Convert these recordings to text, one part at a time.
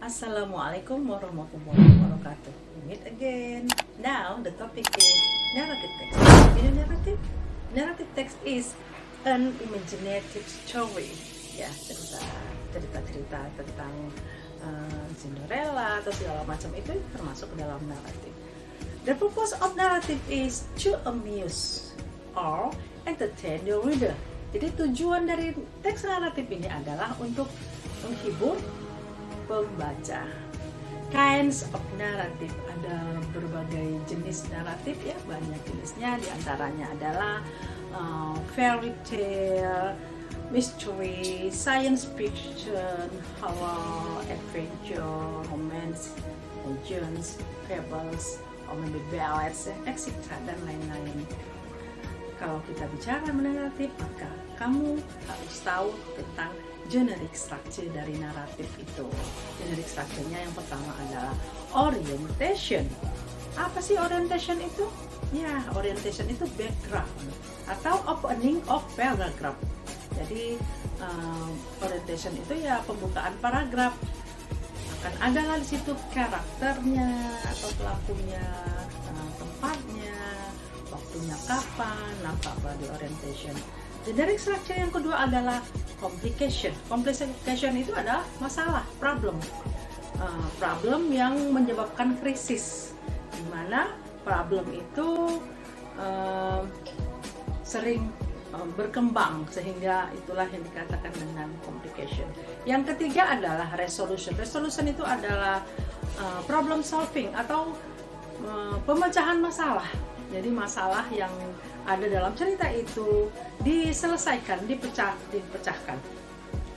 Assalamualaikum warahmatullahi wabarakatuh. We meet again. Now the topic is narrative text. In a narrative text is an imaginative story. Ya, cerita tentang Cinderella atau segala macam itu termasuk ke dalam naratif. The purpose of narrative is to amuse or entertain the reader. Jadi tujuan dari teks naratif ini adalah untuk menghibur pembaca. Kinds of narrative, ada berbagai jenis naratif ya, banyak jenisnya, diantaranya adalah fairy tale, mystery, science fiction, horror, adventure, romance, legends, fables, or maybe ballads, etc. dan lain-lain. Kalau kita bicara naratif, maka kamu harus tahu tentang generic structure dari naratif itu. Generic structure-nya yang pertama adalah orientation. Apa sih orientation itu? Ya, orientation itu background atau opening of paragraph. Jadi orientation itu ya pembukaan paragraf. Akan ada di situ karakternya atau pelakunya, tempatnya, waktunya kapan, apa di orientation. Generic structure yang kedua adalah complication. Complication itu adalah masalah, problem. Problem yang menyebabkan krisis, di mana problem itu sering berkembang, sehingga itulah yang dikatakan dengan complication. Yang ketiga adalah resolution. Resolution itu adalah problem solving atau pemecahan masalah. Jadi masalah yang ada dalam cerita itu diselesaikan, dipecahkan.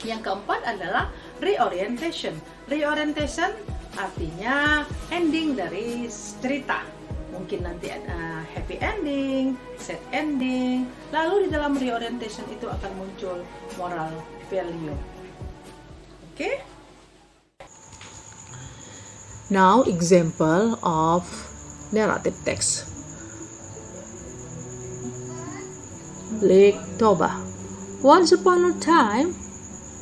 Yang keempat adalah reorientation. Reorientation artinya ending dari cerita. Mungkin nanti ada happy ending, sad ending. Lalu di dalam reorientation itu akan muncul moral value. Oke? Now example of narrative text. Lake Toba. Once upon a time,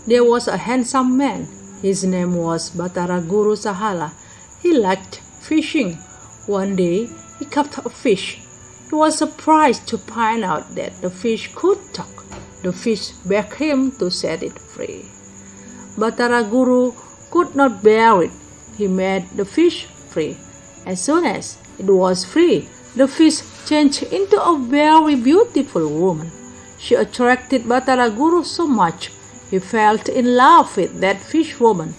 there was a handsome man. His name was Batara Guru Sahala. He liked fishing. One day, he caught a fish. He was surprised to find out that the fish could talk. The fish begged him to set it free. Batara Guru could not bear it. He made the fish free. As soon as it was free, the fish changed into a very beautiful woman. She attracted Batara Guru so much, he fell in love with that fish woman.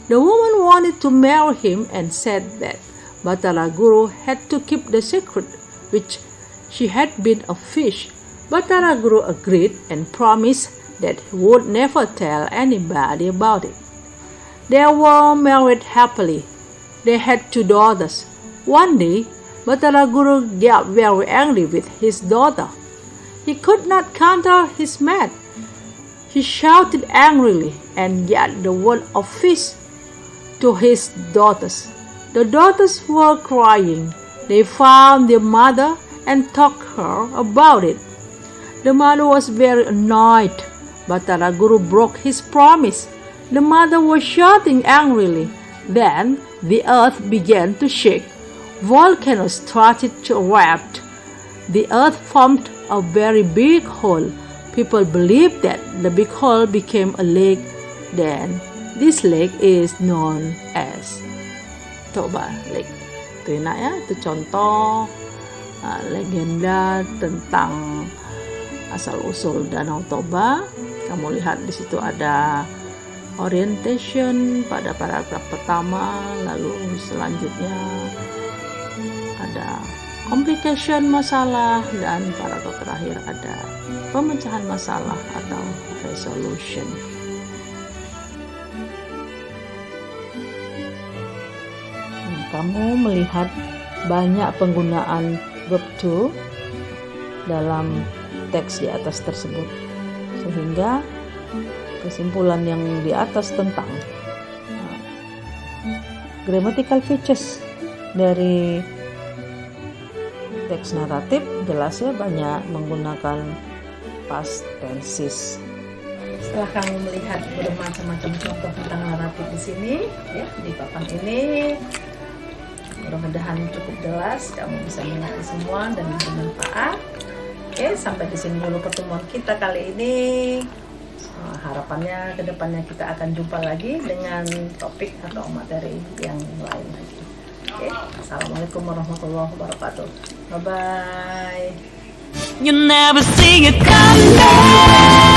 The woman wanted to marry him and said that Batara Guru had to keep the secret, which she had been a fish. Batara Guru agreed and promised that he would never tell anybody about it. They were married happily. They had 2 daughters. One day, Batara Guru got very angry with his daughter. He could not control his mad. He shouted angrily and yelled the word of fish to his daughters. The daughters were crying. They found their mother and talked her about it. The mother was very annoyed. Batara Guru broke his promise. The mother was shouting angrily. Then the earth began to shake. Volcanoes started to erupt. The earth formed a very big hole. People believe that the big hole became a lake. Then this lake is known as Toba Lake. Itu enak ya, itu contoh legenda tentang asal-usul Danau Toba. Kamu lihat di situ ada orientation pada paragraf pertama, lalu selanjutnya ada complication masalah, dan paragraf terakhir ada pemecahan masalah atau resolution. Kamu melihat banyak penggunaan verb to dalam teks di atas tersebut, sehingga kesimpulan yang di atas tentang grammatical features dari teks naratif jelasnya banyak menggunakan past tenses Setelah kamu melihat bermacam-macam contoh tentang naratif di sini, ya di papan ini, mudah-mudahan cukup jelas, kamu bisa mengerti semua dan bermanfaat. Oke, sampai di sini dulu pertemuan kita kali ini. Harapannya kedepannya kita akan jumpa lagi dengan topik atau materi yang lain lagi. Oke, assalamualaikum warahmatullahi wabarakatuh. Bye bye. You never see it coming.